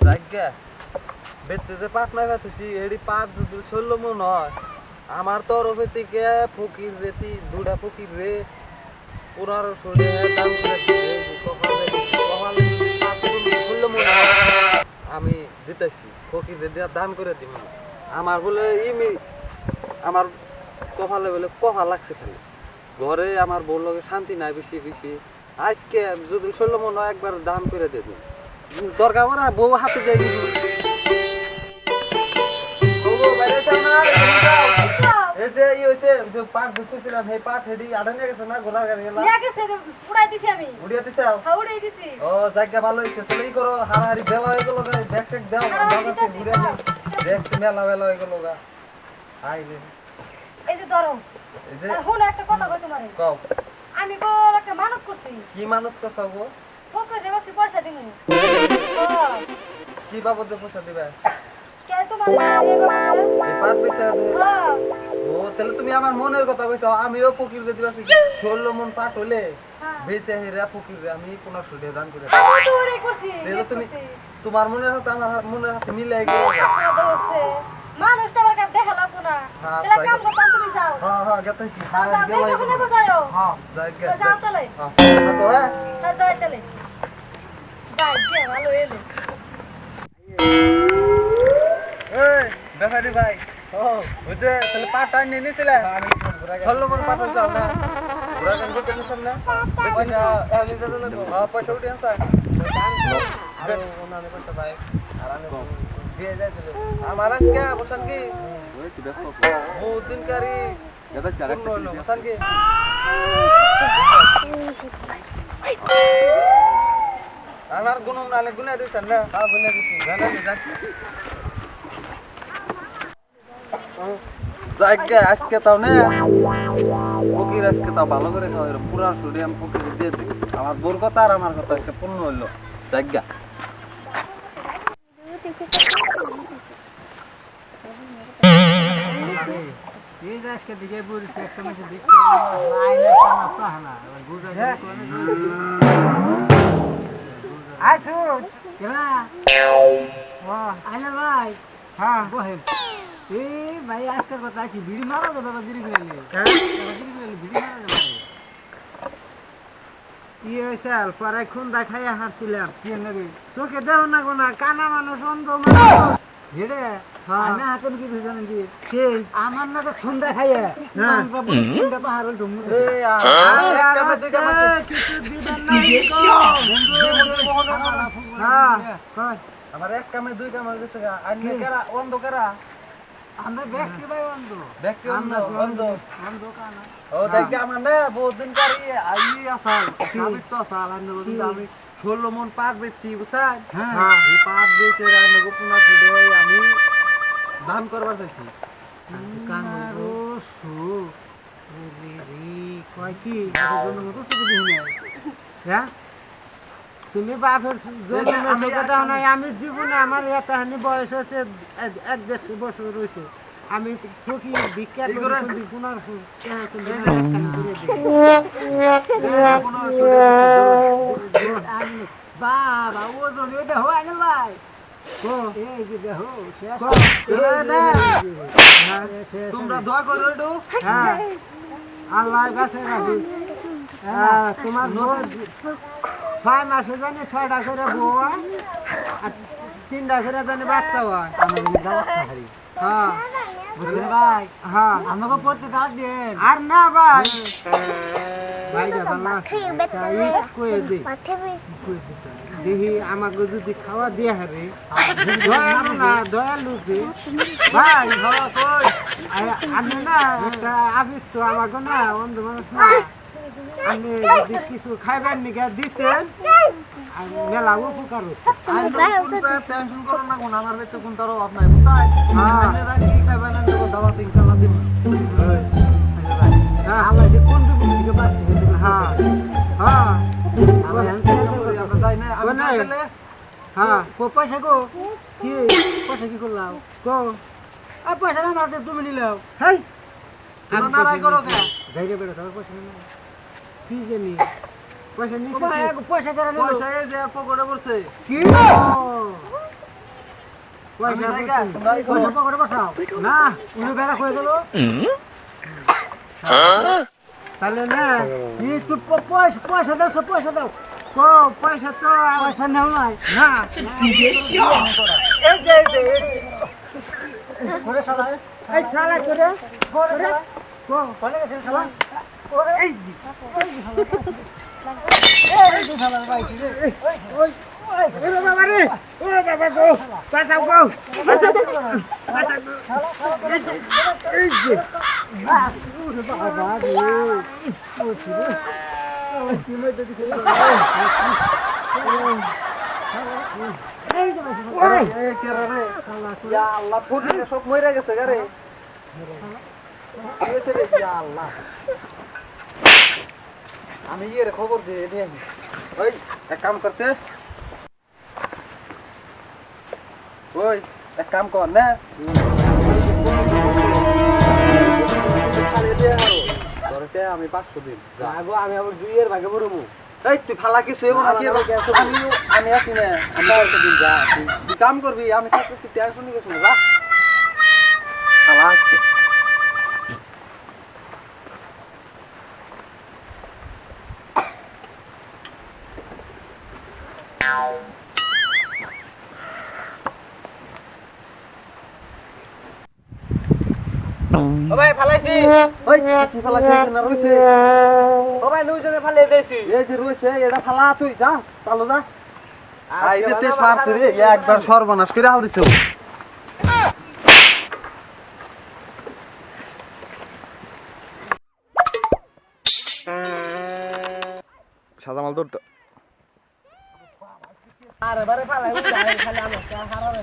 জায়গা বেতে যে পাট না খাতুছি এডি পাট যদি চললো মন হয় আমার তরফে থেকে ফকির রেতি দুটা ফকির রে 1500 দাম করে চললো মন আমি দিতেছি ফকির রে দান করে দিব আমার বলে আমার কপালে বলে কফা লাগছে খালি ঘরে আমার বউ লগে শান্তি নাই বেশি বেশি আজকে যদি চললো মন হয় একবার দান করে দেবে দরকার পড়া বউ হাতে যাই এই যে ই হইছে যে পাট দিছিলাম এই পাট হেডি আড়া নিয়ে গেছে না গোলার গাড়ি গেল নিয়ে গেছে উড়াই দিছি আমি উড়িয়ে দিছাও হ্যাঁ উড়াই দিছি ও জায়গা ভালো হইছে তাহলে ই করো হাড়াহাড়ি বেলা হয়ে গেল গা ব্যাগ ট্যাগ দাও বাবা ঘুরে দেখ মেলা বেলা হয়ে গেল গা আইলে এই যে ধরো এই যে আর হলো একটা কথা কই তোমারে কও আমি গো একটা মানত করছি কি মানত করছাও গো ফকির রে বসে পয়সা দিমু কি বাবদে পয়সা দিবা কে তোমার এই এই পাট পয়সা দে হ্যাঁ ও তাহলে তুমি আমার মনের কথা কইছো আমিও ফকির রে দিবাছি 16 মন পাট হইলে বেচে হেরা ফকির রে আমি 1500 টাকা দান করে আমি তো ওরে করছি তাহলে তুমি তোমার মনের সাথে আমার মনের সাথে মিলে গেল দোস্তে মানুষটা আমার কাছে দেখা লাগতো না হ্যাঁ, তাহলে কাম করতাম তুমি যাও হ্যাঁ হ্যাঁ গেতাছি যাও যাও দেখো না বোঝায়ও হ্যাঁ যাই গে যাও তাহলে হ্যাঁ তো হ্যাঁ হ্যাঁ যাই তাহলে যাই গে ভালো এলো এই বেফারি ভাই ও ওতে তাহলে পাট আনি নিছিলে আমি চললো মন পাট হইছে না পুরা গান করতে নিছেন না পয়সা এলি দাদা লাগো হ্যাঁ পয়সা উঠে আসা আর ওনানে পয়সা ভাই আর আমি দিয়ে যাইছিল আমার আজকে বসান কি ওই কি ব্যস্ত বহুত দিন কারি এটা চার একটা বসান কি আমার গুণ নালে গুণা দিছেন না হ্যাঁ গুণা দিছি জানা যাক জায়গা আজকে তাও না ফকির আজকে তাও ভালো করে খাওয়াই পুরা শরীর আমি ফকির দিয়ে দিই আমার বোর কথা আর আমার কথা আজকে পূর্ণ হইলো জায়গা এই আজকে দিকে বলছে একটা মাসে দেখতে লাইনে সমস্যা হনা গুজা আসো কেনা বাহ আইনা ভাই হ্যাঁ বহেন এই ভাই আজকের কথা আছে বিড়ি মারো তো বাবা বিড়ি গেলে বিড়ি মারো কি হয়েছে পরে খুন দেখাইয়া হারছিলাম কি নেবে চোখে দেও না গো না কানা মানুষ অন্ধ মানুষ হেড়ে না হাতেন কি জানেন কি সেই আমার না তো খুন দেখাইয়া খুনটা তো হারল ঢুমু এই কিছু দিবেন না হ্যাঁ আমার এক কামে দুই কামে গেছে আন্য কারা অন্ধ কারা আমরা ব্যক্তি ভাই অন্ধ ব্যক্তি অন্ধ অন্ধ অন্ধ কানা ও দেখি আমার না বহুত দিন কারি আই আসাল আমি তো আসাল আমি বলি আমি 16 মন পাট বেচছি বুঝছেন হ্যাঁ এই পাট বেচে রান্না গোপনা ফুডে আমি দান করবার চাইছি কান সু রে কয় কি জন্য মতো শুধু দিই না হ্যাঁ তুমি বাপের জন্য কথা নাই আমি জীবনে আমার এত হানি বয়স হচ্ছে 1-1.5 বছর রয়েছে আমি ফকি বিখ্যাত করে গুনার বাবা ও জন এটা হয় না ভাই এই যে দেখো তোমরা দোয়া করো একটু হ্যাঁ আল্লাহর কাছে রাখি তোমার 6 মাসে জানি 6টা করে বউ হয় আর 3টা করে জানি বাচ্চা হয় আমাদের বাচ্চা হারি হ্যাঁ বুঝলেন ভাই হ্যাঁ আমাকে পড়তে দাঁত দেন আর না ভাই ভাইটা ভালো আছে কয়ে দে দেখি আমাকে যদি খাওয়া দিয়ে হারে দয়ালু না দয়ালু ভাই ভালো কই আমি না একটা আবির তো আমাকে না অন্ধ মানুষ না আমি যদি কিছু খাইবার নিকে দিতেন মেলা উপকার হচ্ছে টেনশন করো না কোন আমার বেতে কোন তারও আপনার বুঝাই কি খাইবেন না দাওয়াত ইনশাআল্লাহ দিব হ্যাঁ আমরা যে কোন দিকে পাচ্ছি হ্যাঁ হ্যাঁ আমরা যাই না আমি গেলে হ্যাঁ পয়সা গো কি পয়সা কি করলাম গো আর পয়সা না মারতে তুমি নিলাও হেই আমি নারাই করো কে ধৈর্য বেরো সব পয়সা না কি জানি পয়সা নিছে পয়সা করে পয়সা এই যে পকেটে পড়ছে কি আমি যাই গা, তোমরা এই করো। পকেটে বসাও না উনি বেড়া কয়ে গেল তাহলে না একটু পয়সা দাও পয়সা দাও পয়সা তো পয়সা নেও নাই না এই যে করে শালা এই শালা করে কোনে গেছে শালা এই শালা ভাই ওই ওরে বাবা রে ওরে বাবা গো বাঁচাও গো বাঁচাও এই যে ওরে বাবা রে ও ছিল কি মে তো দিছে এই কে রে? ইয়া আল্লাহ, ফকিরে সব মইরা গেছে গা রে। কি হয়েছে রে? ইয়া আল্লাহ। আমি এর খবর দিয়ে দিই। ওই এক কাম করতে, ওই এক কাম কর না, তোরতে আমি 500 দিন আগো আমি আবার 2 এর ভাগে বড়মু এই তুই ফালা কিছু হইব না কি? আমি আছি না, আমি 500 দিন যা, তুই কাম করবি, আমি থাকতে তুই টেনশন নিস না, যা ফালা আছে। ও ভাই ফালাইছি ওই তুই ফালা কিছু না রইছে, ও ভাই দুইজনে ফালিয়ে দেইছি এই যে রয়েছে এটা ফালা, তুই যা চালু যা। আইতে তেজ মারছে রে, একবার সর্বনাশ করে হাল দিছে। সাদা মাল ধরতো আরে বারে ফালাই খালি আমার হারাবে